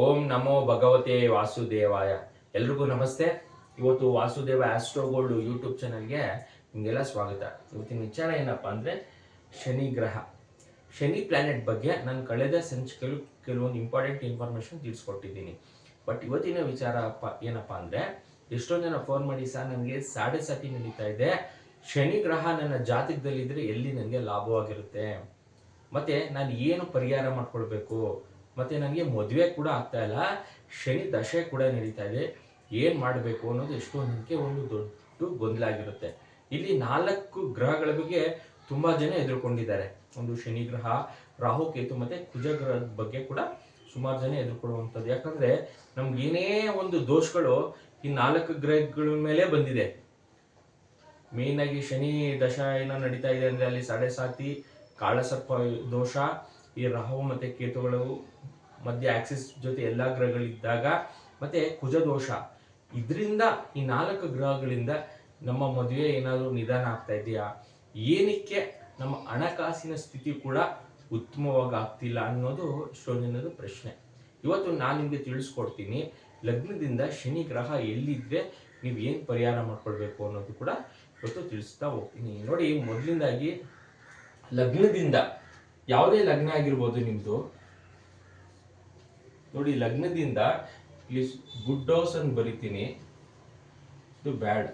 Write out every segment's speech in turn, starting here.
ಓಂ ನಮೋ ಭಗವತೆ ವಾಸುದೇವಾಯ. ಎಲ್ರಿಗೂ ನಮಸ್ತೆ. ಇವತ್ತು ವಾಸುದೇವ ಆಸ್ಟ್ರೋ ಗೋಲ್ಡ್ ಯೂಟ್ಯೂಬ್ ಚಾನಲ್ಗೆ ನಿಮಗೆಲ್ಲ ಸ್ವಾಗತ. ಇವತ್ತಿನ ವಿಚಾರ ಏನಪ್ಪ ಅಂದರೆ ಶನಿ ಗ್ರಹ, ಶನಿ ಪ್ಲಾನೆಟ್ ಬಗ್ಗೆ ನಾನು ಕಳೆದ ಸಂಚಿಕೆಯಲ್ಲಿ ಕೆಲವೊಂದು ಇಂಪಾರ್ಟೆಂಟ್ ಇನ್ಫಾರ್ಮೇಷನ್ ತಿಳಿಸ್ಕೊಟ್ಟಿದ್ದೀನಿ. ಬಟ್ ಇವತ್ತಿನ ವಿಚಾರ ಏನಪ್ಪ ಅಂದರೆ, ಎಷ್ಟೊಂದು ಜನ ಫೋನ್ ಮಾಡಿ, ಸರ್ ನನಗೆ ಸಾಡೆ ಸಾತಿ ನಡೀತಾ ಇದೆ, ಶನಿ ಗ್ರಹ ನನ್ನ ಜಾತಕದಲ್ಲಿದ್ದರೆ ಎಲ್ಲಿ ನನಗೆ ಲಾಭವಾಗಿರುತ್ತೆ, ಮತ್ತು ನಾನು ಏನು ಪರಿಹಾರ ಮಾಡ್ಕೊಳ್ಬೇಕು, ಮತ್ತು ನನಗೆ ಮದುವೆ ಕೂಡ ಆಗ್ತಾ ಇಲ್ಲ, ಶನಿ ದಶೆ ಕೂಡ ನಡೀತಾ ಇದೆ, ಏನು ಮಾಡಬೇಕು ಅನ್ನೋದು ಎಷ್ಟೊಂದಕ್ಕೆ ಒಂದು ದೊಡ್ಡ ಗೊಂದಲ ಆಗಿರುತ್ತೆ. ಇಲ್ಲಿ 4 ಗ್ರಹಗಳ ಬಗ್ಗೆ ತುಂಬ ಜನ ಎದುರುಕೊಂಡಿದ್ದಾರೆ. ಒಂದು ಶನಿ ಗ್ರಹ, ರಾಹು ಕೇತು ಮತ್ತು ಕುಜ ಗ್ರಹದ ಬಗ್ಗೆ ಕೂಡ ಸುಮಾರು ಜನ ಎದುರುಕೊಳ್ಳುವಂಥದ್ದು. ಯಾಕಂದರೆ ನಮ್ಗೆ ಏನೇ ಒಂದು ದೋಷಗಳು ಈ 4 ಗ್ರಹಗಳ ಮೇಲೆ ಬಂದಿದೆ. ಮೇಯ್ನಾಗಿ ಶನಿ ದಶ ಏನೋ ನಡೀತಾ ಇದೆ ಅಂದರೆ ಅಲ್ಲಿ ಸಾಡೆ ಸಾತಿ, ಕಾಳಸರ್ಪ ದೋಷ, ಈ ರಾಹು ಮತ್ತು ಕೇತುಗಳು ಮಧ್ಯೆ ಆಕ್ಸಿಸ್ ಜೊತೆ ಎಲ್ಲ ಗ್ರಹಗಳಿದ್ದಾಗ, ಮತ್ತು ಕುಜ ದೋಷ, ಇದರಿಂದ ಈ 4 ಗ್ರಹಗಳಿಂದ ನಮ್ಮ ಮದುವೆ ಏನಾದರೂ ನಿಧಾನ ಆಗ್ತಾ ಇದೆಯಾ, ಏನಕ್ಕೆ ನಮ್ಮ ಹಣಕಾಸಿನ ಸ್ಥಿತಿ ಕೂಡ ಉತ್ತಮವಾಗಿ ಆಗ್ತಿಲ್ಲ ಅನ್ನೋದು ಎಷ್ಟೊಂದು ಜನದ ಪ್ರಶ್ನೆ. ಇವತ್ತು ನಾನು ನಿಮಗೆ ತಿಳಿಸ್ಕೊಡ್ತೀನಿ, ಲಗ್ನದಿಂದ ಶನಿ ಗ್ರಹ ಎಲ್ಲಿದ್ದರೆ ನೀವು ಏನು ಪರಿಹಾರ ಮಾಡ್ಕೊಳ್ಬೇಕು ಅನ್ನೋದು ಕೂಡ ಇವತ್ತು ತಿಳಿಸ್ತಾ ಹೋಗ್ತೀನಿ. ನೋಡಿ, ಮೊದಲಿಂದಾಗಿ ಲಗ್ನದಿಂದ, ಯಾವುದೇ ಲಗ್ನ ಆಗಿರ್ಬೋದು ನಿಮ್ಮದು, ನೋಡಿ ಲಗ್ನದಿಂದ ಇಲ್ಲಿ ಗುಡ್ ಹೌಸ್ ಅಂತ ಬರಿತೀನಿ, ಇದು ಬ್ಯಾಡ್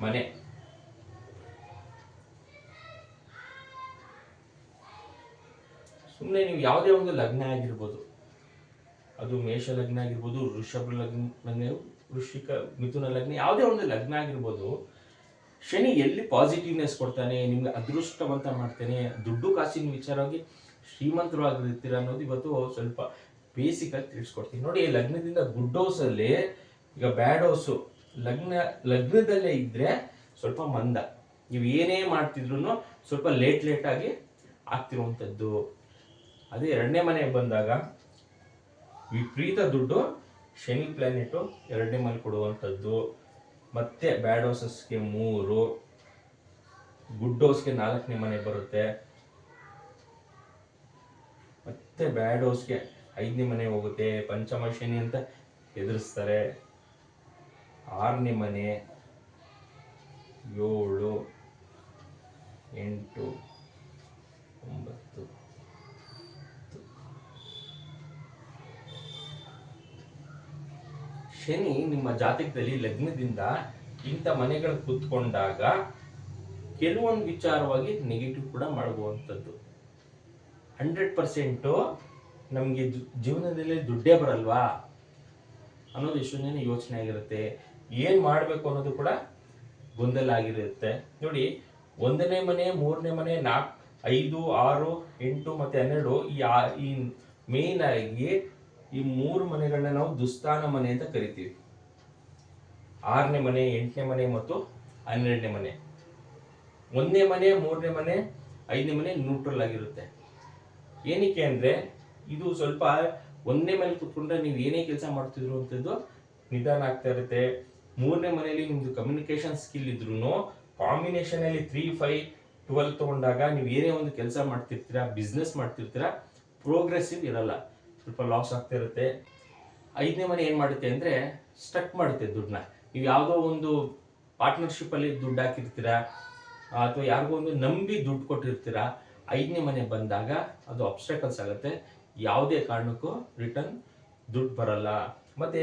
ಮನೆ. ಸುಮ್ಮನೆ ನೀವು ಯಾವುದೇ ಒಂದು ಲಗ್ನ ಆಗಿರ್ಬೋದು, ಅದು ಮೇಷ ಲಗ್ನ ಆಗಿರ್ಬೋದು, ವೃಷಭ ಲಗ್ನ, ವೃಶ್ಚಿಕ, ಮಿಥುನ ಲಗ್ನ, ಯಾವುದೇ ಒಂದು ಲಗ್ನ ಆಗಿರ್ಬೋದು, ಶನಿ ಎಲ್ಲಿ ಪಾಸಿಟಿವ್ನೆಸ್ ಕೊಡ್ತಾನೆ, ನಿಮ್ಗೆ ಅದೃಷ್ಟವಂತ ಮಾಡ್ತಾನೆ, ದುಡ್ಡು ಕಾಸಿನ ವಿಚಾರವಾಗಿ ಶ್ರೀಮಂತರು ಆಗಿರ್ತೀರ ಅನ್ನೋದು ಇವತ್ತು ಸ್ವಲ್ಪ ಬೇಸಿಕ್ ಆಗಿ ತಿಳಿಸ್ಕೊಡ್ತೀನಿ. ನೋಡಿ, ಲಗ್ನದಿಂದ ಗುಡ್ ಹೌಸ್ ಅಲ್ಲಿ, ಈಗ ಬ್ಯಾಡ್ ಹೌಸು ಲಗ್ನದಲ್ಲೇ ಇದ್ರೆ ಸ್ವಲ್ಪ ಮಂದ, ನೀವು ಏನೇ ಮಾಡ್ತಿದ್ರು ಸ್ವಲ್ಪ ಲೇಟ್ ಆಗಿ ಆಗ್ತಿರುವಂಥದ್ದು. ಅದೇ ಎರಡನೇ ಮನೆಗೆ ಬಂದಾಗ ವಿಪರೀತ ದುಡ್ಡು ಶನಿ ಪ್ಲಾನೆಟು ಎರಡನೇ ಮನೆ ಕೊಡುವಂಥದ್ದು. ಮತ್ತೆ ಬ್ಯಾಡ್ ಹೌಸಸ್ಗೆ 3, ಗುಡ್ ಹೌಸ್ಗೆ 4ನೇ ಮನೆ ಬರುತ್ತೆ, ಮತ್ತೆ ಬ್ಯಾಡ್ ಹೌಸ್ಗೆ 5ನೇ ಮನೆ ಹೋಗುತ್ತೆ, ಪಂಚಮ ಶನಿ ಅಂತ ಎದುರಿಸ್ತಾರೆ. 6ನೇ ಮನೆ, 7, 8, 9. ಶನಿ ನಿಮ್ಮ ಜಾತಕದಲ್ಲಿ ಲಗ್ನದಿಂದ ಇಂಥ ಮನೆಗಳು ಕೂತ್ಕೊಂಡಾಗ ಕೆಲವೊಂದು ವಿಚಾರವಾಗಿ ನೆಗೆಟಿವ್ ಕೂಡ ಮಾಡುವಂಥದ್ದು. 100% ನಮಗೆ ಜೀವನದಲ್ಲಿ ದುಡ್ಡೇ ಬರಲ್ವಾ ಅನ್ನೋದು ಎಷ್ಟೊಂದು ಜನ ಯೋಚನೆ ಆಗಿರುತ್ತೆ. ಏನು ಮಾಡಬೇಕು ಅನ್ನೋದು ಕೂಡ ಗೊಂದಲ ಆಗಿರುತ್ತೆ. ನೋಡಿ, 1ನೇ ಮನೆ, 3ನೇ ಮನೆ, 4, 5, 6, 8 ಮತ್ತು 12, ಈ ಮೇನ್ ಆಗಿ ಈ 3 ಮನೆಗಳನ್ನ ನಾವು ದುಸ್ಥಾನ ಮನೆ ಅಂತ ಕರಿತೀವಿ. 6ನೇ ಮನೆ, 8ನೇ ಮನೆ ಮತ್ತು 12ನೇ ಮನೆ. 1ನೇ ಮನೆ, 3ನೇ ಮನೆ, 5ನೇ ಮನೆ ನ್ಯೂಟ್ರಲ್ ಆಗಿರುತ್ತೆ. ಏನಕ್ಕೆ ಅಂದರೆ, ಇದು ಸ್ವಲ್ಪ 1ನೇ ಮನೆ ಕೂತ್ಕೊಂಡ್ರೆ ನೀವು ಏನೇ ಕೆಲಸ ಮಾಡ್ತಿದ್ರು ಅಂತದ್ದು ನಿಧಾನ ಆಗ್ತಾ ಇರುತ್ತೆ. 3ನೇ ಮನೆಯಲ್ಲಿ ನಿಮ್ದು ಕಮ್ಯುನಿಕೇಶನ್ ಸ್ಕಿಲ್ ಇದ್ರೂ ಕಾಂಬಿನೇಷನ್ ಅಲ್ಲಿ 3, 5, 12 ತಗೊಂಡಾಗ ನೀವು ಏನೇ ಒಂದು ಕೆಲಸ ಮಾಡ್ತಿರ್ತೀರಾ, ಬಿಸ್ನೆಸ್ ಮಾಡ್ತಿರ್ತೀರಾ, ಪ್ರೋಗ್ರೆಸಿವ್ ಇರಲ್ಲ, ಸ್ವಲ್ಪ ಲಾಸ್ ಆಗ್ತಾ ಇರುತ್ತೆ. 5ನೇ ಮನೆ ಏನು ಮಾಡುತ್ತೆ ಅಂದರೆ ಸ್ಟಕ್ ಮಾಡುತ್ತೆ ದುಡ್ಡನ್ನ. ನೀವು ಯಾವುದೋ ಒಂದು ಪಾರ್ಟ್ನರ್ಶಿಪ್ಪಲ್ಲಿ ದುಡ್ಡು ಹಾಕಿರ್ತೀರಾ, ಅಥವಾ ಯಾರಿಗೋ ಒಂದು ನಂಬಿ ದುಡ್ಡು ಕೊಟ್ಟಿರ್ತೀರಾ, 5ನೇ ಮನೆ ಬಂದಾಗ ಅದು ಅಬ್ಸ್ಟ್ಯಾಕಲ್ಸ್ ಆಗುತ್ತೆ, ಯಾವುದೇ ಕಾರಣಕ್ಕೂ ರಿಟರ್ನ್ ದುಡ್ಡು ಬರಲ್ಲ. ಮತ್ತು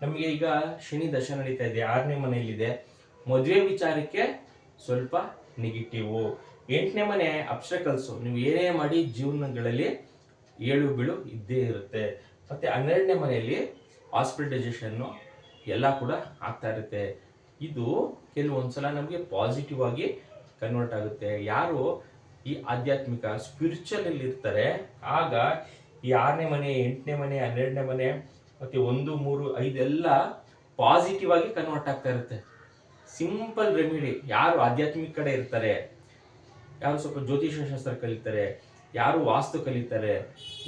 ನಮಗೆ ಈಗ ಶನಿ ದಶ ನಡೀತಾ ಇದೆ, 6ನೇ ಮನೆಯಲ್ಲಿದೆ, ಮದುವೆ ವಿಚಾರಕ್ಕೆ ಸ್ವಲ್ಪ ನೆಗೆಟಿವು. 8ನೇ ಮನೆ ಅಬ್ಸ್ಟ್ಯಾಕಲ್ಸು, ನೀವು ಏನೇ ಮಾಡಿ ಜೀವನಗಳಲ್ಲಿ ಏಳು ಬೀಳು ಇದ್ದೇ ಇರುತ್ತೆ. ಮತ್ತು 12ನೇ ಮನೆಯಲ್ಲಿ ಹಾಸ್ಪಿಟಲೈಸೇಷನ್ನು ಎಲ್ಲ ಕೂಡ ಆಗ್ತಾ ಇರುತ್ತೆ. ಇದು ಕೆಲವೊಂದ್ಸಲ ನಮಗೆ ಪಾಸಿಟಿವ್ ಆಗಿ ಕನ್ವರ್ಟ್ ಆಗುತ್ತೆ. ಯಾರು ಈ ಆಧ್ಯಾತ್ಮಿಕ ಸ್ಪಿರಿಚುವಲ್ ಅಲ್ಲಿ ಇರ್ತಾರೆ, ಆಗ ಈ 6ನೇ ಮನೆ, 8ನೇ ಮನೆ, 12ನೇ ಮನೆ ಮತ್ತು 1, 3, 5 ಎಲ್ಲ ಪಾಸಿಟಿವ್ ಆಗಿ ಕನ್ವರ್ಟ್ ಆಗ್ತಾ ಇರುತ್ತೆ. Simple remedy. ಯಾರು ಆಧ್ಯಾತ್ಮಿಕ ಕಡೆ ಇರ್ತಾರೆ, ಯಾರು ಸ್ವಲ್ಪ ಜ್ಯೋತಿಷ ಶಾಸ್ತ್ರ ಕಲಿತಾರೆ, ಯಾರು ವಾಸ್ತು ಕಲಿತಾರೆ,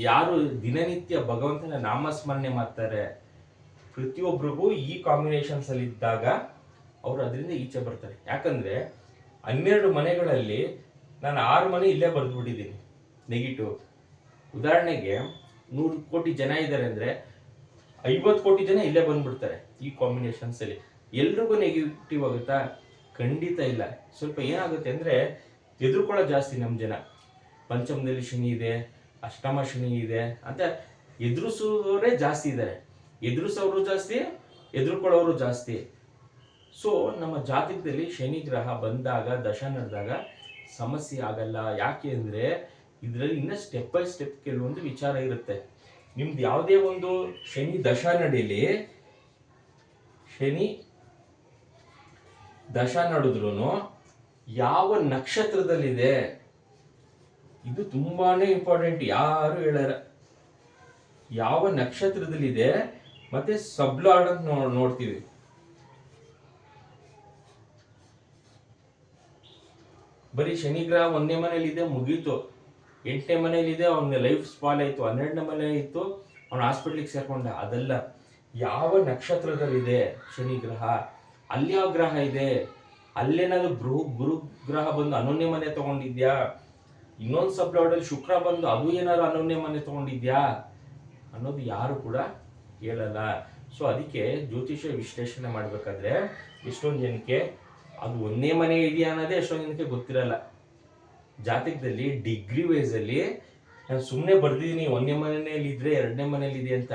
ಯಾರು ದಿನನಿತ್ಯ ಭಗವಂತನ ನಾಮಸ್ಮರಣೆ ಮಾಡ್ತಾರೆ, ಪ್ರತಿಯೊಬ್ಬರಿಗೂ ಈ ಕಾಂಬಿನೇಷನ್ಸ್ ಅಲ್ಲಿ ಇದ್ದಾಗ ಅವರು ಅದರಿಂದ ಈಚೆ ಬರ್ತಾರೆ. ಯಾಕಂದ್ರೆ 12 ಮನೆಗಳಲ್ಲಿ ನಾನು 6 ಮನೆ ಇಲ್ಲೇ ಬರೆದ್ಬಿಟ್ಟಿದ್ದೀನಿ ನೆಗೆಟಿವ್, ಉದಾಹರಣೆಗೆ 100 ಕೋಟಿ ಜನ ಇದ್ದಾರೆ ಅಂದ್ರೆ 50 ಕೋಟಿ ಜನ ಇಲ್ಲೇ ಬಂದ್ಬಿಡ್ತಾರೆ ಈ ಕಾಂಬಿನೇಷನ್ಸ್ ಅಲ್ಲಿ. ಎಲ್ರಿಗೂ ನೆಗೆಟಿವ್ ಆಗುತ್ತಾ? ಖಂಡಿತ ಇಲ್ಲ. ಸ್ವಲ್ಪ ಏನಾಗುತ್ತೆ ಅಂದ್ರೆ ಎದುರ್ಕೊಳ್ಳೋ ಜಾಸ್ತಿ ನಮ್ಮ ಜನ. ಪಂಚಮದಲ್ಲಿ ಶನಿ ಇದೆ, ಅಷ್ಟಮ ಶನಿ ಇದೆ ಅಂತ ಎದುರಿಸೋರೇ ಜಾಸ್ತಿ ಇದ್ದಾರೆ. ಎದುರಿಸೋರು ಜಾಸ್ತಿ, ಎದುರ್ಕೊಳ್ಳೋರು ಜಾಸ್ತಿ. ಸೊ ನಮ್ಮ ಜಾತಕದಲ್ಲಿ ಶನಿ ಗ್ರಹ ಬಂದಾಗ, ದಶ ನಡೆದಾಗ ಸಮಸ್ಯೆ ಆಗಲ್ಲ. ಯಾಕೆ ಅಂದ್ರೆ ಇದರಲ್ಲಿ ಇನ್ನ ಸ್ಟೆಪ್ ಬೈ ಸ್ಟೆಪ್ ಕೆಲವೊಂದು ವಿಚಾರ ಇರುತ್ತೆ. ನಿಮ್ದು ಯಾವುದೇ ಒಂದು ಶನಿ ದಶ ನಡೀಲಿ, ಶನಿ ದಶ ನಡೆದ್ರು ಯಾವ ನಕ್ಷತ್ರದಲ್ಲಿದೆ, ಇದು ತುಂಬಾನೇ ಇಂಪಾರ್ಟೆಂಟ್. ಯಾರು ಹೇಳಾರ ಯಾವ ನಕ್ಷತ್ರದಲ್ಲಿದೆ ಮತ್ತೆ ಸಬ್ಲಾರ್ಡ್ ಅಂತ ನೋಡ್ತೀವಿ. ಬರೀ ಶನಿ ಗ್ರಹ 1ನೇ ಮನೇಲಿದೆ ಮುಗೀತು, 8ನೇ ಮನೇಲಿದೆ ಅವನ ಲೈಫ್ ಸ್ಪಾಲ್ ಆಯ್ತು, 12ನೇ ಮನೆ ಇತ್ತು ಅವನ ಹಾಸ್ಪಿಟ್ಲಿಗೆ ಸೇರ್ಕೊಂಡ. ಅದಲ್ಲ, ಯಾವ ನಕ್ಷತ್ರದಲ್ಲಿದೆ ಶನಿ ಗ್ರಹ, ಅಲ್ಲಿ ಯಾವ ಗ್ರಹ ಇದೆ, ಅಲ್ಲೇನಾದ್ರು ಗುರು ಗ್ರಹ ಬಂದು 11ನೇ ಮನೆ ತಗೊಂಡಿದ್ಯಾ, ಇನ್ನೊಂದು ಸಬ್ಲಾರ್ಡ್ ಅಲ್ಲಿ ಶುಕ್ರ ಬಂದು ಅದು ಏನಾದ್ರು 11ನೇ ಮನೆ ತಗೊಂಡಿದ್ಯಾ ಅನ್ನೋದು ಯಾರು ಕೂಡ ಹೇಳಲ್ಲ. ಸೊ ಅದಕ್ಕೆ ಜ್ಯೋತಿಷ್ಯ ವಿಶ್ಲೇಷಣೆ ಮಾಡ್ಬೇಕಾದ್ರೆ ಎಷ್ಟೊಂದು ಜನಕ್ಕೆ ಅದು 1ನೇ ಮನೆ ಇದೆಯಾ ಅನ್ನೋದೇ ಎಷ್ಟೊಂದು ಜನಕ್ಕೆ ಗೊತ್ತಿರಲ್ಲ. ಜಾತಕದಲ್ಲಿ ಡಿಗ್ರಿ ವೈಸ್ ಅಲ್ಲಿ ನಾನು ಸುಮ್ಮನೆ ಬರ್ದಿದ್ದೀನಿ 1ನೇ ಮನೆಯಲ್ಲಿ ಇದ್ರೆ 2ನೇ ಮನೇಲಿ ಇದೆ ಅಂತ.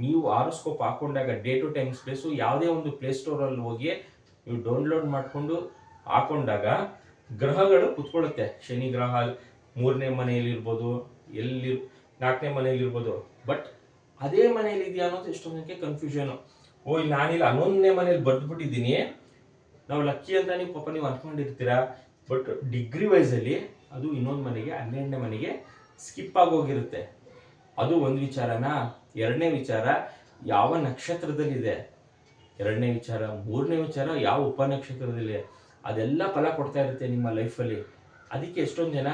ನೀವು horoscope ಹಾಕೊಂಡಾಗ day to time space ಯಾವುದೇ ಒಂದು ಪ್ಲೇ ಸ್ಟೋರ್ ಅಲ್ಲಿ ಹೋಗಿ ನೀವು ಡೌನ್ಲೋಡ್ ಮಾಡ್ಕೊಂಡು ಹಾಕೊಂಡಾಗ ಗ್ರಹಗಳು ಕುತ್ಕೊಳ್ಳುತ್ತೆ. ಶನಿ ಗ್ರಹ 3ನೇ ಮನೆಯಲ್ಲಿ ಇರ್ಬೋದು, 4ನೇ ಮನೆಯಲ್ಲಿ ಇರ್ಬೋದು. ಬಟ್ ಅದೇ ಮನೆಯಲ್ಲಿ ಇದೆಯಾ ಅನ್ನೋದು ಎಷ್ಟೊಂದು ಜನಕ್ಕೆ ಕನ್ಫ್ಯೂಷನ್. ಇಲ್ಲಿ ನಾನಿಲ್ಲ 11ನೇ ಮನೇಲಿ ಬರ್ದ್ಬಿಟ್ಟಿದ್ದೀನಿ, ನಾವು ಲಕ್ಕಿ ಅಂತ ನೀವು ಪಾಪ ನೀವು ಅನ್ಕೊಂಡಿರ್ತೀರಾ. ಬಟ್ ಡಿಗ್ರಿ ವೈಸ್ ಅಲ್ಲಿ ಅದು ಇನ್ನೊಂದು ಮನೆಗೆ 12ನೇ ಮನೆಗೆ ಸ್ಕಿಪ್ ಆಗೋಗಿರುತ್ತೆ. ಅದು ಒಂದು ವಿಚಾರನಾ. 2ನೇ ವಿಚಾರ ಯಾವ ನಕ್ಷತ್ರದಲ್ಲಿದೆ, 2ನೇ ವಿಚಾರ. 3ನೇ ವಿಚಾರ ಯಾವ ಉಪನಕ್ಷತ್ರದಲ್ಲಿದೆ. ಅದೆಲ್ಲ ಫಲ ಕೊಡ್ತಾ ಇರುತ್ತೆ ನಿಮ್ಮ ಲೈಫಲ್ಲಿ. ಅದಕ್ಕೆ ಎಷ್ಟೊಂದು ಜನ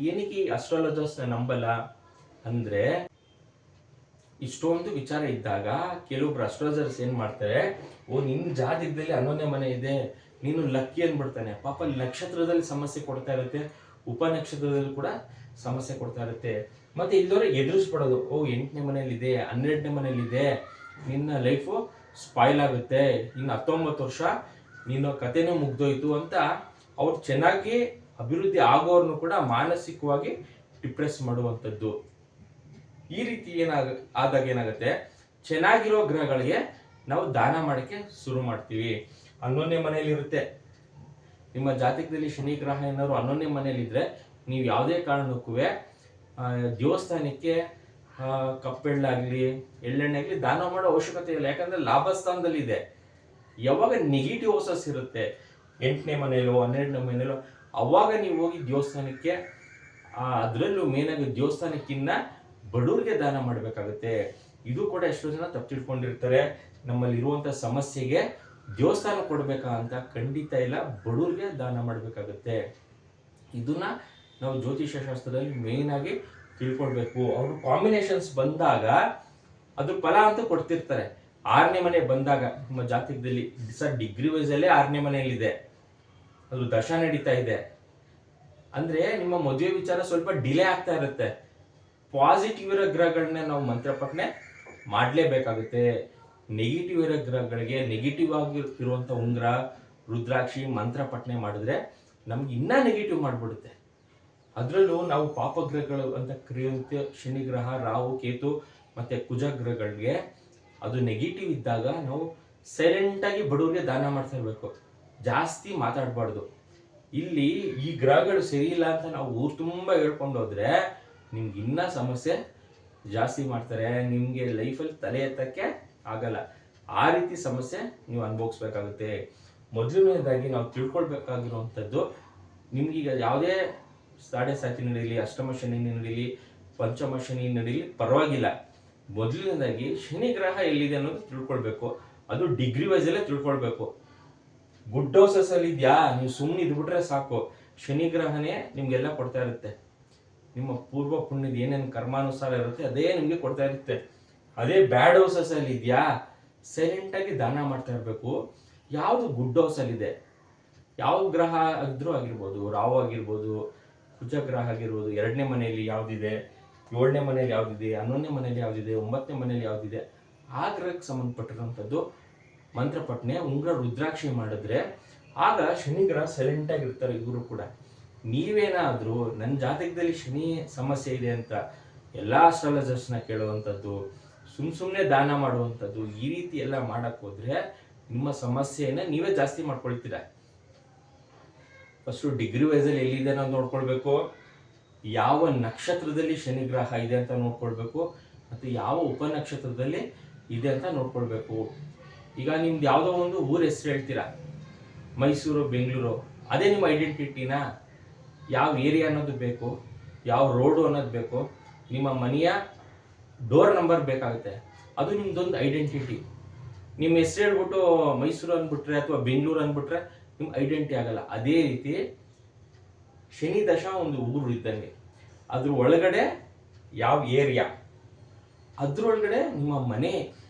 ಏನಕ್ಕೆ ಅಸ್ಟ್ರಾಲಜರ್ಸ್ ನಂಬಲ್ಲ ಅಂದ್ರೆ, ಇಷ್ಟೊಂದು ವಿಚಾರ ಇದ್ದಾಗ ಕೆಲವೊಬ್ರು ಅಸ್ಟ್ರಾಲಜರ್ಸ್ ಏನ್ ಮಾಡ್ತಾರೆ, ನಿನ್ನ ಜಾತಕದಲ್ಲಿ 11ನೇ ಮನೆ ಇದೆ, ನೀನು ಲಕ್ಕಿ ಅಂದ್ಬಿಡ್ತಾನೆ. ಪಾಪ ನಕ್ಷತ್ರದಲ್ಲಿ ಸಮಸ್ಯೆ ಕೊಡ್ತಾ ಇರುತ್ತೆ, ಉಪನಕ್ಷತ್ರದಲ್ಲಿ ಕೂಡ ಸಮಸ್ಯೆ ಕೊಡ್ತಾ ಇರುತ್ತೆ. ಮತ್ತೆ ಇಲ್ಲದವ್ರೆ ಎದುರಿಸ್ಬಿಡೋದು, 8ನೇ ಮನೆಯಲ್ಲಿದೆ, 12ನೇ ಮನೆಯಲ್ಲಿದೆ, ನಿನ್ನ ಲೈಫು ಸ್ಪಾಯ್ಲ್ ಆಗುತ್ತೆ, ಇನ್ನು 19 ವರ್ಷ ನಿನ್ನ ಕಥೆನೂ ಮುಗ್ದೋಯ್ತು ಅಂತ ಅವ್ರು ಚೆನ್ನಾಗಿ ಅಭಿವೃದ್ಧಿ ಆಗೋರ್ನು ಕೂಡ ಮಾನಸಿಕವಾಗಿ ಡಿಪ್ರೆಸ್ ಮಾಡುವಂಥದ್ದು. ಈ ರೀತಿ ಆದಾಗ ಏನಾಗುತ್ತೆ, ಚೆನ್ನಾಗಿರೋ ಗ್ರಹಗಳಿಗೆ ನಾವು ದಾನ ಮಾಡಕ್ಕೆ ಶುರು ಮಾಡ್ತೀವಿ. 11ನೇ ಮನೆಯಲ್ಲಿ ಇರುತ್ತೆ ನಿಮ್ಮ ಜಾತಕದಲ್ಲಿ ಶನಿ ಗ್ರಹ ಏನಾದ್ರು 11ನೇ ಮನೆಯಲ್ಲಿ ಇದ್ರೆ ನೀವು ಯಾವುದೇ ಕಾರಣಕ್ಕೂ ದೇವಸ್ಥಾನಕ್ಕೆ ಕಪ್ಪೆಳ್ಳಾಗ್ಲಿ ಎಳ್ಳೆಣ್ಣೆ ಆಗ್ಲಿ ದಾನ ಮಾಡೋ ಅವಶ್ಯಕತೆ ಇಲ್ಲ. ಯಾಕಂದ್ರೆ ಲಾಭಸ್ಥಾನದಲ್ಲಿ ಇದೆ. ಯಾವಾಗ ನೆಗೆಟಿವ್ ಓಸಸ್ ಇರುತ್ತೆ 8ನೇ ಮನೆಯಲ್ಲೋ 12ನೇ ಮನೆಯಲ್ಲೋ, ಅವಾಗ ನೀವು ಹೋಗಿ ದೇವಸ್ಥಾನಕ್ಕೆ, ಅದರಲ್ಲೂ ಮೇನ್ ಆಗಿ ದೇವಸ್ಥಾನಕ್ಕಿನ್ನ ಬಡವ್ರಿಗೆ ದಾನ ಮಾಡಬೇಕಾಗುತ್ತೆ. ಇದು ಕೂಡ ಎಷ್ಟೋ ಜನ ತಪ್ಪು ತಿಳ್ಕೊಂಡಿರ್ತಾರೆ. ನಮ್ಮಲ್ಲಿ ಇರುವಂತ ಸಮಸ್ಯೆಗೆ ದೇವಸ್ಥಾನ ಕೊಡ್ಬೇಕಾ ಅಂತ. ಖಂಡಿತ ಇಲ್ಲ, ಬಡವ್ರಿಗೆ ದಾನ ಮಾಡಬೇಕಾಗುತ್ತೆ. ಇದನ್ನ ನಾವು ಜ್ಯೋತಿಷ್ಯ ಶಾಸ್ತ್ರದಲ್ಲಿ ಮೇನ್ ಆಗಿ ತಿಳ್ಕೊಳ್ಬೇಕು. ಅವರು ಕಾಂಬಿನೇಷನ್ಸ್ ಬಂದಾಗ ಅದ್ರ ಫಲ ಅಂತ ಕೊಡ್ತಿರ್ತಾರೆ. 6ನೇ ಮನೆ ಬಂದಾಗ ನಿಮ್ಮ ಜಾತಕದಲ್ಲಿ ಡಿಗ್ರಿ ವೈಸ್ ಅಲ್ಲೇ 6ನೇ ಮನೆಯಲ್ಲಿದೆ, ಅದು ದಶ ನಡೀತಾ ಇದೆ ಅಂದ್ರೆ ನಿಮ್ಮ ಮದುವೆ ವಿಚಾರ ಸ್ವಲ್ಪ ಡಿಲೇ ಆಗ್ತಾ ಇರುತ್ತೆ. ಪಾಸಿಟಿವ್ ಇರೋ ಗ್ರಹಗಳನ್ನ ನಾವು ಮಂತ್ರ ಪಠನೆ ಮಾಡಲೇಬೇಕಾಗುತ್ತೆ. ನೆಗೆಟಿವ್ ಇರೋ ಗ್ರಹಗಳಿಗೆ ನೆಗೆಟಿವ್ ಆಗಿ ಇರುವಂತ ಉಂಗ್ರ, ರುದ್ರಾಕ್ಷಿ ಮಂತ್ರ ಪಠನೆ ಮಾಡಿದ್ರೆ ನಮ್ಗೆ ಇನ್ನ ನೆಗೆಟಿವ್ ಮಾಡ್ಬಿಡುತ್ತೆ. ಅದರಲ್ಲೂ ನಾವು ಪಾಪಗ್ರಹಗಳು ಅಂತ ಕರೆಯುವಂತೆ ಶನಿ ಗ್ರಹ, ರಾಹು, ಕೇತು ಮತ್ತೆ ಕುಜ ಗ್ರಹಗಳಿಗೆ ಅದು ನೆಗೆಟಿವ್ ಇದ್ದಾಗ ನಾವು ಸೈಲೆಂಟ್ ಆಗಿ ಬಡವರಿಗೆ ದಾನ ಮಾಡ್ತಾ ಇರ್ಬೇಕು, ಜಾಸ್ತಿ ಮಾತಾಡಬಾರ್ದು. ಇಲ್ಲಿ ಈ ಗ್ರಹಗಳು ಸರಿ ಇಲ್ಲ ಅಂತ ನಾವು ಊರು ತುಂಬಾ ಹೇಳ್ಕೊಂಡು ಹೋದ್ರೆ ನಿಮ್ಗೆ ಇನ್ನ ಸಮಸ್ಯೆ ಜಾಸ್ತಿ ಮಾಡ್ತಾರೆ. ನಿಮ್ಗೆ ಲೈಫಲ್ಲಿ ತಲೆ ಎತ್ತಕ್ಕೆ ಆಗಲ್ಲ. ಆ ರೀತಿ ಸಮಸ್ಯೆ ನೀವು ಅನುಭವಿಸ್ಬೇಕಾಗುತ್ತೆ. ಮೊದಲನೇದಾಗಿ ನಾವು ತಿಳ್ಕೊಳ್ಬೇಕಾಗಿರುವಂಥದ್ದು, ನಿಮ್ಗೀಗ ಯಾವುದೇ ಸಾಡೆ ಸಾತಿ ನಡೀಲಿ, ಅಷ್ಟಮ ಶನಿ ನಡೀಲಿ, ಪಂಚಮ ಶನಿ ನಡೀಲಿ, ಪರವಾಗಿಲ್ಲ. ಮೊದಲನೇದಾಗಿ ಶನಿ ಗ್ರಹ ಎಲ್ಲಿದೆ ಅನ್ನೋದು ತಿಳ್ಕೊಳ್ಬೇಕು. ಅದು ಡಿಗ್ರಿ ವೈಸ್ ಅಲ್ಲೇ ತಿಳ್ಕೊಳ್ಬೇಕು. ಗುಡ್ ಹೌಸಸ್ ಅಲ್ಲಿ ಇದ್ಯಾ, ನೀವು ಸುಮ್ಮನೆ ಇದ್ಬಿಟ್ರೆ ಸಾಕು, ಶನಿ ಗ್ರಹನೇ ನಿಮ್ಗೆಲ್ಲ ಕೊಡ್ತಾ ಇರುತ್ತೆ. ನಿಮ್ಮ ಪೂರ್ವ ಪುಣ್ಯದ ಏನೇನು ಕರ್ಮಾನುಸಾರ ಇರುತ್ತೆ ಅದೇ ನಿಮ್ಗೆ ಕೊಡ್ತಾ ಇರುತ್ತೆ. ಅದೇ ಬ್ಯಾಡ್ ಹೌಸಸ್ ಅಲ್ಲಿ ಇದೆಯಾ, ಸೈಲೆಂಟ್ ಆಗಿ ದಾನ ಮಾಡ್ತಾ ಇರ್ಬೇಕು. ಯಾವ್ದು ಗುಡ್ ಹೌಸ್ ಅಲ್ಲಿ ಇದೆ, ಯಾವ ಗ್ರಹ ಇದ್ರೂ ಆಗಿರ್ಬೋದು, ರಾಹು ಆಗಿರ್ಬೋದು, ಕುಜ ಗ್ರಹ ಆಗಿರ್ಬೋದು, 2ನೇ ಮನೆಯಲ್ಲಿ ಯಾವ್ದಿದೆ, 7ನೇ ಮನೇಲಿ ಯಾವ್ದಿದೆ, 11ನೇ ಮನೇಲಿ ಯಾವ್ದಿದೆ, 9ನೇ ಮನೇಲಿ ಯಾವ್ದಿದೆ, ಆ ಗ್ರಹಕ್ಕೆ ಸಂಬಂಧಪಟ್ಟಿರುವಂಥದ್ದು ಮಂತ್ರ ಪಠನೆ ಉಂಗ್ರ ರುದ್ರಾಕ್ಷಿ ಮಾಡಿದ್ರೆ ಆಗ ಶನಿ ಗ್ರಹ ಸೈಲೆಂಟ್ ಆಗಿರ್ತಾರೆ ಇವರು ಕೂಡ. ನೀವೇನಾದ್ರೂ ನನ್ನ ಜಾತಕದಲ್ಲಿ ಶನಿ ಸಮಸ್ಯೆ ಇದೆ ಅಂತ ಎಲ್ಲಾ ಅಸ್ಟ್ರಾಲಜರ್ಸ್ನ ಕೇಳುವಂಥದ್ದು, ಸುಮ್ಮನೆ ದಾನ ಮಾಡುವಂಥದ್ದು, ಈ ರೀತಿ ಎಲ್ಲ ಮಾಡಕ್ ಹೋದ್ರೆ ನಿಮ್ಮ ಸಮಸ್ಯೆಯನ್ನ ನೀವೇ ಜಾಸ್ತಿ ಮಾಡ್ಕೊಳ್ತೀರಾ. ಫಸ್ಟ್ ಡಿಗ್ರಿ ವೈಸಲ್ಲಿ ಎಲ್ಲಿದೆ ಅನ್ನೋದು ನೋಡ್ಕೊಳ್ಬೇಕು, ಯಾವ ನಕ್ಷತ್ರದಲ್ಲಿ ಶನಿ ಗ್ರಹ ಇದೆ ಅಂತ ನೋಡ್ಕೊಳ್ಬೇಕು, ಮತ್ತು ಯಾವ ಉಪನಕ್ಷತ್ರದಲ್ಲಿ ಇದೆ ಅಂತ ನೋಡ್ಕೊಳ್ಬೇಕು. ಈಗ ನಿಮ್ದು ಯಾವುದೋ ಒಂದು ಊರ ಹೆಸರು ಹೇಳ್ತೀರಾ, ಮೈಸೂರು, ಬೆಂಗಳೂರು, ಅದೇ ನಿಮ್ಮ ಐಡೆಂಟಿಟಿನಾ? ಯಾವ ಏರಿಯಾ ಅನ್ನೋದು ಬೇಕು, ಯಾವ ರೋಡು ಅನ್ನೋದು ಬೇಕು, ನಿಮ್ಮ ಮನೆಯ ಡೋರ್ ನಂಬರ್ ಬೇಕಾಗುತ್ತೆ, ಅದು ನಿಮ್ದೊಂದು ಐಡೆಂಟಿಟಿ. ನಿಮ್ಮ ಹೆಸರು ಹೇಳ್ಬಿಟ್ಟು ಮೈಸೂರು ಅಂದ್ಬಿಟ್ರೆ ಅಥವಾ ಬೆಂಗಳೂರು ಅಂದ್ಬಿಟ್ರೆ ನಿಮ್ಮ ಐಡೆಂಟಿಟಿ ಆಗಲ್ಲ. ಅದೇ ರೀತಿ ಶನಿ ದಶ ಒಂದು ಊರು ಇದ್ದಂಗೆ, ಅದ್ರ ಒಳಗಡೆ ಯಾವ ಏರಿಯಾ, ಅದ್ರೊಳಗಡೆ ನಿಮ್ಮ ಮನೆ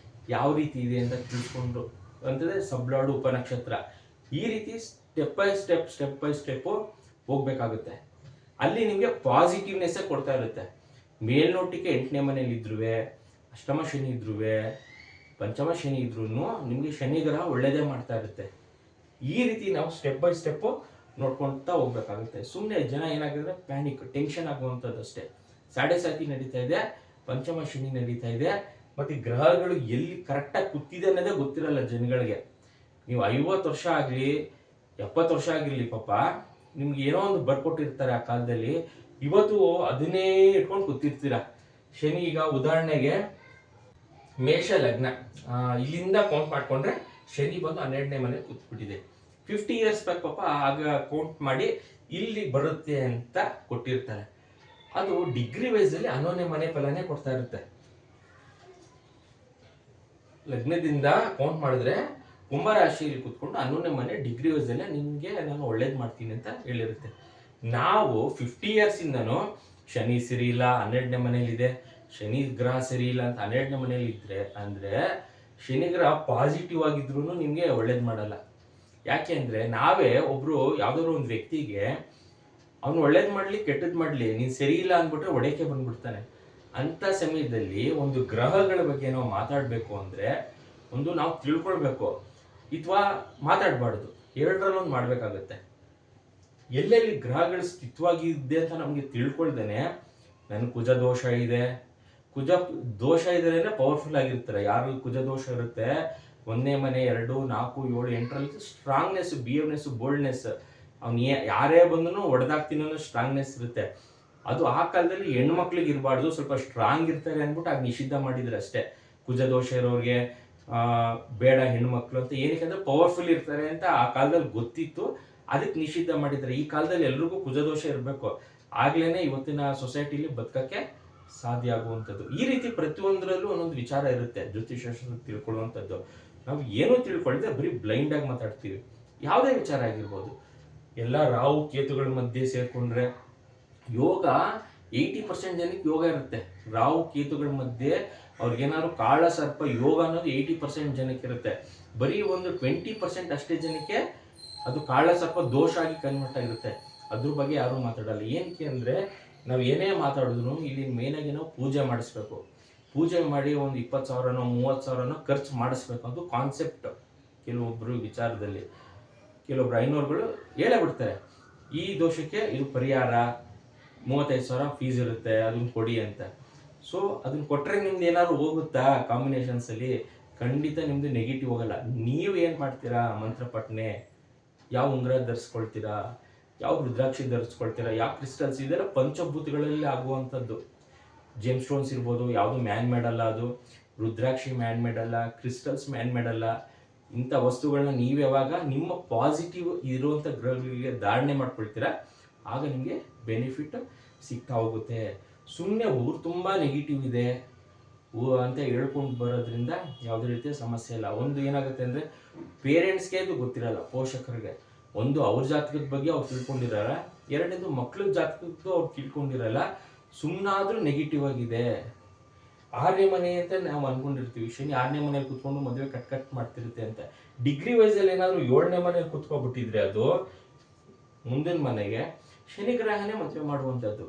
ಯಾವ ರೀತಿ ಇದೆ ಅಂತ ತಿಳ್ಕೊಂಡು ಅಂತಂದ್ರೆ ಸಬ್ಲಾಡು ಉಪನಕ್ಷತ್ರ, ಈ ರೀತಿ ಸ್ಟೆಪ್ ಬೈ ಸ್ಟೆಪ್ ಹೋಗ್ಬೇಕಾಗುತ್ತೆ. ಅಲ್ಲಿ ನಿಮಗೆ ಪಾಸಿಟಿವ್ನೆಸ್ ಕೊಡ್ತಾ ಇರುತ್ತೆ. ಮೇಲ್ನೋಟಿಗೆ 8ನೇ ಮನೇಲಿ ಇದ್ರೂ, ಅಷ್ಟಮ ಶನಿ ಇದ್ರೂ, ಪಂಚಮ ಶನಿ ಇದ್ರೂ ನಿಮಗೆ ಶನಿ ಗ್ರಹ ಒಳ್ಳೇದೇ ಮಾಡ್ತಾ ಇರುತ್ತೆ. ಈ ರೀತಿ ನಾವು ಸ್ಟೆಪ್ ಬೈ ಸ್ಟೆಪ್ ನೋಡ್ಕೊಳ್ತಾ ಹೋಗ್ಬೇಕಾಗುತ್ತೆ. ಸುಮ್ಮನೆ ಜನ ಏನಾಗಿದ್ರೆ ಪ್ಯಾನಿಕ್, ಟೆನ್ಷನ್ ಆಗುವಂಥದ್ದು ಅಷ್ಟೇ. ಸಾಡೆ ನಡೀತಾ ಇದೆ, ಪಂಚಮ ಶನಿ ನಡೀತಾ ಇದೆ, ಮತ್ತೆ ಗ್ರಹಗಳು ಎಲ್ಲಿ ಕರೆಕ್ಟಾಗಿ ಕೂತಿದೆ ಅನ್ನೋದೇ ಗೊತ್ತಿರಲ್ಲ ಜನಗಳಿಗೆ. ನೀವು 50 ವರ್ಷ ಆಗಲಿ 70 ವರ್ಷ ಆಗಿರ್ಲಿ, ಪಾಪ ನಿಮ್ಗೆ ಏನೋ ಒಂದು ಬರ್ಕೊಟ್ಟಿರ್ತಾರೆ ಆ ಕಾಲದಲ್ಲಿ, ಇವತ್ತು ಅದನ್ನೇ ಇಟ್ಕೊಂಡು ಕೂತಿರ್ತೀರ. ಶನಿ ಈಗ ಉದಾಹರಣೆಗೆ ಮೇಷ ಲಗ್ನ, ಇಲ್ಲಿಂದ ಕೌಂಟ್ ಮಾಡ್ಕೊಂಡ್ರೆ ಶನಿ ಬಂದು 12ನೇ ಮನೆ ಕೂತ್ಬಿಟ್ಟಿದೆ. 50 ಇಯರ್ಸ್ ಬ್ಯಾಕ್ ಪಾಪ ಆಗ ಕೌಂಟ್ ಮಾಡಿ ಇಲ್ಲಿ ಬರುತ್ತೆ ಅಂತ ಕೊಟ್ಟಿರ್ತಾರೆ. ಅದು ಡಿಗ್ರಿ ವೈಸಲ್ಲಿ 11ನೇ ಮನೆ ಫಲನೇ ಕೊಡ್ತಾ ಇರುತ್ತೆ. ಲಗ್ನದಿಂದ ಕೌಂಟ್ ಮಾಡಿದ್ರೆ ಕುಂಭರಾಶಿಯಲ್ಲಿ ಕೂತ್ಕೊಂಡು 11ನೇ ಮನೆ ಡಿಗ್ರಿ ವೈಸಲ್ಲೇ ನಿಮಗೆ ನಾನು ಒಳ್ಳೇದು ಮಾಡ್ತೀನಿ ಅಂತ ಹೇಳಿರುತ್ತೆ. ನಾವು 50 ಇಯರ್ಸ್ ಇಂದನು ಶನಿ ಸರಿ ಇಲ್ಲ 12ನೇ ಮನೇಲಿದೆ, ಶನಿ ಗ್ರಹ ಸರಿ ಇಲ್ಲ ಅಂತ 12ನೇ ಮನೇಲಿ ಇದ್ರೆ ಅಂದ್ರೆ ಶನಿ ಗ್ರಹ ಪಾಸಿಟಿವ್ ಆಗಿದ್ರು ನಿಮ್ಗೆ ಒಳ್ಳೇದು ಮಾಡಲ್ಲ. ಯಾಕೆ ಅಂದ್ರೆ ನಾವೇ ಒಬ್ರು ಯಾವ್ದಾದ್ರು ಒಂದು ವ್ಯಕ್ತಿಗೆ ಅವ್ನು ಒಳ್ಳೇದು ಮಾಡ್ಲಿ ಕೆಟ್ಟದ್ ಮಾಡ್ಲಿ ನೀನ್ ಸರಿ ಇಲ್ಲ ಅಂದ್ಬಿಟ್ರೆ ಒಡೆಕೆ ಬಂದ್ಬಿಡ್ತಾನೆ. ಅಂತ ಸಮಯದಲ್ಲಿ ಒಂದು ಗ್ರಹಗಳ ಬಗ್ಗೆ ನಾವು ಮಾತಾಡ್ಬೇಕು ಅಂದ್ರೆ ಒಂದು ನಾವು ತಿಳ್ಕೊಳ್ಬೇಕು, ಅಥವಾ ಮಾತಾಡಬಾರ್ದು, ಎರಡರಲ್ಲೊಂದು ಮಾಡ್ಬೇಕಾಗತ್ತೆ. ಎಲ್ಲೆಲ್ಲಿ ಗ್ರಹಗಳು ಸ್ಥಿತವಾಗಿದೆ ಅಂತ ನಮ್ಗೆ ತಿಳ್ಕೊಳ್ದೇನೆ ನನ್ ಕುಜ ದೋಷ ಇದೆ, ಕುಜ ದೋಷ ಇದ್ರೆ ಪವರ್ಫುಲ್ ಆಗಿರ್ತಾರೆ. ಯಾರು ಕುಜ ದೋಷ ಇರುತ್ತೆ 1ನೇ ಮನೆ 2, 4, 7, 8ರಲ್ಲಿ ಸ್ಟ್ರಾಂಗ್ನೆಸ್, ಬಿಹೇವ್ನೆಸ್, ಬೋಲ್ಡ್ನೆಸ್, ಅವ್ನು ಯಾರೇ ಬಂದನು ಹೊಡೆದಾಕ್ತೀನಿ ಅನ್ನೋ ಸ್ಟ್ರಾಂಗ್ನೆಸ್ ಇರುತ್ತೆ. ಅದು ಆ ಕಾಲದಲ್ಲಿ ಹೆಣ್ಮಕ್ಳಿಗೆ ಇರಬಾರ್ದು, ಸ್ವಲ್ಪ ಸ್ಟ್ರಾಂಗ್ ಇರ್ತಾರೆ ಅಂದ್ಬಿಟ್ಟು ಆಗ ನಿಷಿದ್ಧ ಮಾಡಿದ್ರೆ ಅಷ್ಟೇ. ಕುಜ ದೋಷ ಇರೋರಿಗೆ ಬೇಡ ಹೆಣ್ಮಕ್ಳು ಅಂತ, ಏನಕ್ಕೆ ಅಂದ್ರೆ ಪವರ್ಫುಲ್ ಇರ್ತಾರೆ ಅಂತ ಆ ಕಾಲದಲ್ಲಿ ಗೊತ್ತಿತ್ತು, ಅದಕ್ಕೆ ನಿಷಿದ್ಧ ಮಾಡಿದ್ದಾರೆ. ಈ ಕಾಲದಲ್ಲಿ ಎಲ್ರಿಗೂ ಕುಜದೋಷ ಇರಬೇಕು, ಆಗ್ಲೇನೆ ಇವತ್ತಿನ ಸೊಸೈಟಿಲಿ ಬದುಕಕ್ಕೆ ಸಾಧ್ಯ ಆಗುವಂಥದ್ದು. ಈ ರೀತಿ ಪ್ರತಿಯೊಂದರಲ್ಲೂ ಒಂದೊಂದು ವಿಚಾರ ಇರುತ್ತೆ ಜ್ಯೋತಿಷಾಸ್ತ್ರ ತಿಳ್ಕೊಳ್ಳುವಂಥದ್ದು. ನಾವು ಏನೂ ತಿಳ್ಕೊಳ್ಳದೆ ಬರೀ ಬ್ಲೈಂಡ್ ಆಗಿ ಮಾತಾಡ್ತೀವಿ. ಯಾವುದೇ ವಿಚಾರ ಆಗಿರ್ಬೋದು, ಎಲ್ಲ ರಾಹು ಕೇತುಗಳ ಮಧ್ಯೆ ಸೇರ್ಕೊಂಡ್ರೆ ಯೋಗ 80% ಜನಕ್ಕೆ ಯೋಗ ಇರುತ್ತೆ. ರಾಹು ಕೇತುಗಳ ಮಧ್ಯೆ ಅವ್ರಿಗೇನಾದ್ರು ಕಾಳ ಸರ್ಪ ಯೋಗ ಅನ್ನೋದು 80% ಜನಕ್ಕೆ ಇರುತ್ತೆ. ಬರೀ ಒಂದು 20% ಅಷ್ಟೇ ಜನಕ್ಕೆ ಅದು ಕಾಳ ಸರ್ಪ ದೋಷ ಆಗಿ ಕನ್ವರ್ಟ್ ಆಗಿರುತ್ತೆ. ಅದ್ರ ಬಗ್ಗೆ ಯಾರು ಮಾತಾಡಲ್ಲ. ಏನಕ್ಕೆ ಅಂದ್ರೆ ನಾವು ಏನೇ ಮಾತಾಡಿದ್ರು ಇಲ್ಲಿ ಮೇನ್ ಆಗಿ ನಾವು ಪೂಜೆ ಮಾಡಿಸ್ಬೇಕು. ಪೂಜೆ ಮಾಡಿ ಒಂದು 20,000ನೋ 30,000ನೋ ಖರ್ಚು ಮಾಡಿಸ್ಬೇಕು, ಅದು ಕಾನ್ಸೆಪ್ಟ್. ಕೆಲವೊಬ್ರು ವಿಚಾರದಲ್ಲಿ ಕೆಲವೊಬ್ರು ಐನೋರ್ಗಳು ಹೇಳೇ ಬಿಡ್ತಾರೆ, ಈ ದೋಷಕ್ಕೆ ಇದು ಪರಿಹಾರ 35,000 ಫೀಸ್ ಇರುತ್ತೆ, ಅದನ್ನ ಕೊಡಿ ಅಂತ. ಸೊ ಅದನ್ನ ಕೊಟ್ರೆ ನಿಮ್ದು ಏನಾದ್ರು ಹೋಗುತ್ತಾ ಕಾಂಬಿನೇಷನ್ಸ್ ಅಲ್ಲಿ? ಖಂಡಿತ ನಿಮ್ದು ನೆಗೆಟಿವ್ ಹೋಗಲ್ಲ. ನೀವು ಏನ್ ಮಾಡ್ತೀರಾ, ಮಂತ್ರ ಪಠನೆ, ಯಾವ ಉಂಗುರ ಧರಿಸ್ಕೊಳ್ತೀರಾ, ಯಾವ ರುದ್ರಾಕ್ಷಿ ಧರಿಸ್ಕೊಳ್ತೀರಾ, ಯಾವ ಕ್ರಿಸ್ಟಲ್ಸ್, ಇದೆಲ್ಲ ಪಂಚಭೂತಗಳಲ್ಲಿ ಆಗುವಂಥದ್ದು. ಜೇಮ್ ಸ್ಟೋನ್ಸ್ ಇರ್ಬೋದು, ಯಾವುದು ಮ್ಯಾನ್ ಮೇಡ್ ಅಲ್ಲ, ಅದು ರುದ್ರಾಕ್ಷಿ ಮ್ಯಾನ್ ಮೇಡ್ ಅಲ್ಲ, ಕ್ರಿಸ್ಟಲ್ಸ್ ಮ್ಯಾನ್ ಮೇಡ್ ಅಲ್ಲ. ಇಂಥ ವಸ್ತುಗಳನ್ನ ನೀವು ಯಾವಾಗ ನಿಮ್ಮ ಪಾಸಿಟಿವ್ ಇರುವಂಥ ಗ್ರಹಗಳಿಗೆ ಧಾರಣೆ ಮಾಡ್ಕೊಳ್ತೀರಾ ಆಗ ನಿಮಗೆ ಬೆನಿಫಿಟ್ ಸಿಗ್ತಾ ಹೋಗುತ್ತೆ. ಸುಮ್ಮನೆ ಊರು ತುಂಬ ನೆಗೆಟಿವ್ ಇದೆ ಅಂತ ಹೇಳ್ಕೊಂಡು ಬರೋದ್ರಿಂದ ಯಾವುದೇ ರೀತಿಯ ಸಮಸ್ಯೆ ಇಲ್ಲ. ಒಂದು ಏನಾಗುತ್ತೆ ಅಂದರೆ ಪೇರೆಂಟ್ಸ್ಗೆ ಇದು ಗೊತ್ತಿರಲ್ಲ, ಪೋಷಕರಿಗೆ. ಒಂದು ಅವ್ರ ಜಾತಕದ ಬಗ್ಗೆ ಅವ್ರು ತಿಳ್ಕೊಂಡಿರಲ್ಲ, ಎರಡನೇದು ಮಕ್ಳ ಜಾತಕದ್ದು ಅವ್ರು ತಿಳ್ಕೊಂಡಿರಲ್ಲ, ಸುಮ್ಮನಾದ್ರೂ ನೆಗೆಟಿವ್ ಆಗಿದೆ. 6ನೇ ಮನೆ ಅಂತ ನಾವು ಅನ್ಕೊಂಡಿರ್ತೀವಿ, ಶನಿ 6ನೇ ಮನೇಲಿ ಕುತ್ಕೊಂಡು ಮದುವೆ ಕಟ್ ಮಾಡ್ತಿರುತ್ತೆ ಅಂತ. ಡಿಗ್ರಿ ವೈಸಲ್ಲಿ ಏನಾದ್ರು 7ನೇ ಮನೇಲಿ ಕುತ್ಕೊಬಿಟ್ಟಿದ್ರೆ ಅದು ಮುಂದಿನ ಮನೆಗೆ ಶನಿ ಗ್ರಹನೇ ಮದುವೆ ಮಾಡುವಂಥದ್ದು.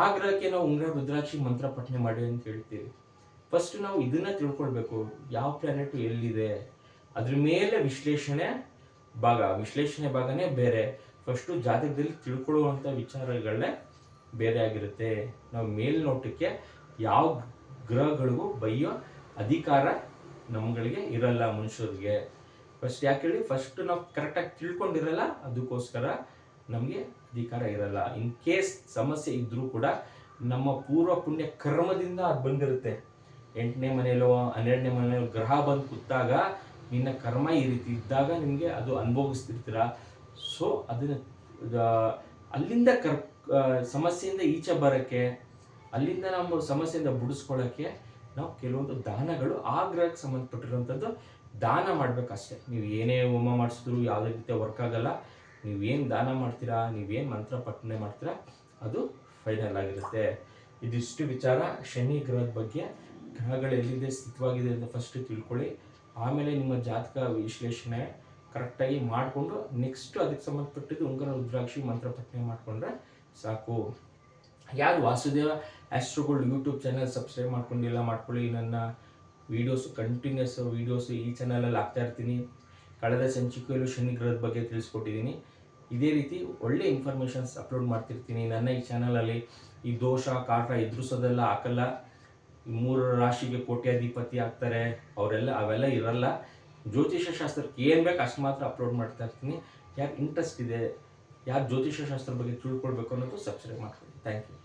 ಆ ಗ್ರಹಕ್ಕೆ ನಾವು ಉಂಗುರ ರುದ್ರಾಕ್ಷಿ ಮಂತ್ರ ಪಠನೆ ಮಾಡಿ ಅಂತ ಹೇಳ್ತೀವಿ. ಫಸ್ಟ್ ನಾವು ಇದನ್ನ ತಿಳ್ಕೊಳ್ಬೇಕು, ಯಾವ ಪ್ಲಾನೆಟ್ ಎಲ್ಲಿದೆ, ಅದ್ರ ಮೇಲೆ ವಿಶ್ಲೇಷಣೆ ಭಾಗನೇ ಬೇರೆ. ಫಸ್ಟು ಜಾತಕದಲ್ಲಿ ತಿಳ್ಕೊಳ್ಳುವಂಥ ವಿಚಾರಗಳೇ ಬೇರೆ ಆಗಿರುತ್ತೆ. ನಾವು ಮೇಲ್ನೋಟಕ್ಕೆ ಯಾವ ಗ್ರಹಗಳಿಗೂ ಬೈಯೋ ಅಧಿಕಾರ ನಮ್ಗಳಿಗೆ ಇರಲ್ಲ ಮನುಷ್ಯರಿಗೆ. ಫಸ್ಟ್ ಯಾಕೆ ಹೇಳಿ, ಫಸ್ಟ್ ನಾವು ಕರೆಕ್ಟಾಗಿ ತಿಳ್ಕೊಂಡಿರಲ್ಲ, ಅದಕ್ಕೋಸ್ಕರ ನಮಗೆ ಅಧಿಕಾರ ಇರಲ್ಲ. ಇನ್ ಕೇಸ್ ಸಮಸ್ಯೆ ಇದ್ರೂ ಕೂಡ ನಮ್ಮ ಪೂರ್ವ ಪುಣ್ಯ ಕರ್ಮದಿಂದ ಅದು ಬಂದಿರುತ್ತೆ. 8ನೇ ಮನೆಯಲ್ಲೋ 12ನೇ ಮನೆಯಲ್ಲೋ ಗ್ರಹ ಬಂದು ಕೂತಾಗ ನಿನ್ನ ಕರ್ಮ ಈ ರೀತಿ ಇದ್ದಾಗ ನಿಮಗೆ ಅದು ಅನುಭವಿಸ್ತಿರ್ತೀರ. ಸೊ ಅದನ್ನ ಅಲ್ಲಿಂದ ಸಮಸ್ಯೆಯಿಂದ ಈಚೆ ಬರೋಕ್ಕೆ, ಅಲ್ಲಿಂದ ನಮ್ಮ ಸಮಸ್ಯೆಯಿಂದ ಬಿಡಿಸ್ಕೊಳ್ಳೋಕ್ಕೆ ನಾವು ಕೆಲವೊಂದು ದಾನಗಳು ಆ ಗ್ರಹಕ್ಕೆ ಸಂಬಂಧಪಟ್ಟಿರುವಂಥದ್ದು ದಾನ ಮಾಡ್ಬೇಕಷ್ಟೇ. ನೀವು ಏನೇ ಹೋಮ ಮಾಡಿಸಿದ್ರು ಯಾವುದೇ ರೀತಿಯ ವರ್ಕ್ ಆಗಲ್ಲ. ನೀವೇನು ದಾನ ಮಾಡ್ತೀರಾ, ನೀವೇನು ಮಂತ್ರ ಪಠನೆ ಮಾಡ್ತೀರಾ, ಅದು ಫೈನಲ್ ಆಗಿರುತ್ತೆ. ಇದಿಷ್ಟು ವಿಚಾರ ಶನಿ ಗ್ರಹದ ಬಗ್ಗೆ. ಗ್ರಹಗಳು ಎಲ್ಲಿದೆ ಸ್ಥಿತವಾಗಿದೆ ಅಂತ ಫಸ್ಟ್ ತಿಳ್ಕೊಳ್ಳಿ. ಆಮೇಲೆ ನಿಮ್ಮ ಜಾತಕ ವಿಶ್ಲೇಷಣೆ ಕರೆಕ್ಟಾಗಿ ಮಾಡಿಕೊಂಡು ನೆಕ್ಸ್ಟ್ ಅದಕ್ಕೆ ಸಂಬಂಧಪಟ್ಟಿದ್ದು ಉಂಗುರ ರುದ್ರಾಕ್ಷಿ ಮಂತ್ರ ಪಠನೆ ಮಾಡಿಕೊಂಡ್ರೆ ಸಾಕು. ಯಾರು ವಾಸುದೇವ ಆಸ್ಟ್ರೋಗೋಲ್ಡ್ ಯೂಟ್ಯೂಬ್ ಚಾನಲ್ ಸಬ್ಸ್ಕ್ರೈಬ್ ಮಾಡ್ಕೊಂಡಿಲ್ಲ, ಮಾಡ್ಕೊಳ್ಳಿ. ನನ್ನ ವೀಡಿಯೋಸು ಕಂಟಿನ್ಯೂಸ್ ವೀಡಿಯೋಸು ಈ ಚಾನಲಲ್ಲಿ ಹಾಕ್ತಾ ಇರ್ತೀನಿ. ಕಳೆದ ಸಂಚಿಕೆಯಲ್ಲೂ ಶನಿ ಗ್ರಹದ ಬಗ್ಗೆ ತಿಳಿಸ್ಕೊಟ್ಟಿದ್ದೀನಿ. ಇದೇ ರೀತಿ ಒಳ್ಳೆ ಇನ್ಫಾರ್ಮೇಷನ್ಸ್ ಅಪ್ಲೋಡ್ ಮಾಡ್ತಿರ್ತೀನಿ ನನ್ನ ಈ ಚಾನಲಲ್ಲಿ. ಈ ದೋಷ ಕಾಟ ಎದುರಿಸೋದೆಲ್ಲ ಹಾಕಲ್ಲ. 3 ರಾಶಿಗೆ ಕೋಟ್ಯಾಧಿಪತಿ ಆಗ್ತಾರೆ ಅವೆಲ್ಲ ಇರಲ್ಲ. ಜ್ಯೋತಿಷ್ಯ ಶಾಸ್ತ್ರಕ್ಕೆ ಏನು ಬೇಕು ಅಷ್ಟು ಮಾತ್ರ ಅಪ್ಲೋಡ್ ಮಾಡ್ತಾ ಇರ್ತೀನಿ. ಯಾರು ಇಂಟ್ರೆಸ್ಟ್ ಇದೆ, ಯಾರು ಜ್ಯೋತಿಷ್ಯ ಶಾಸ್ತ್ರದ ಬಗ್ಗೆ ತಿಳ್ಕೊಳ್ಬೇಕು ಅನ್ನೋದು ಸಬ್ಸ್ಕ್ರೈಬ್ ಮಾಡ್ತೀನಿ. Thank you.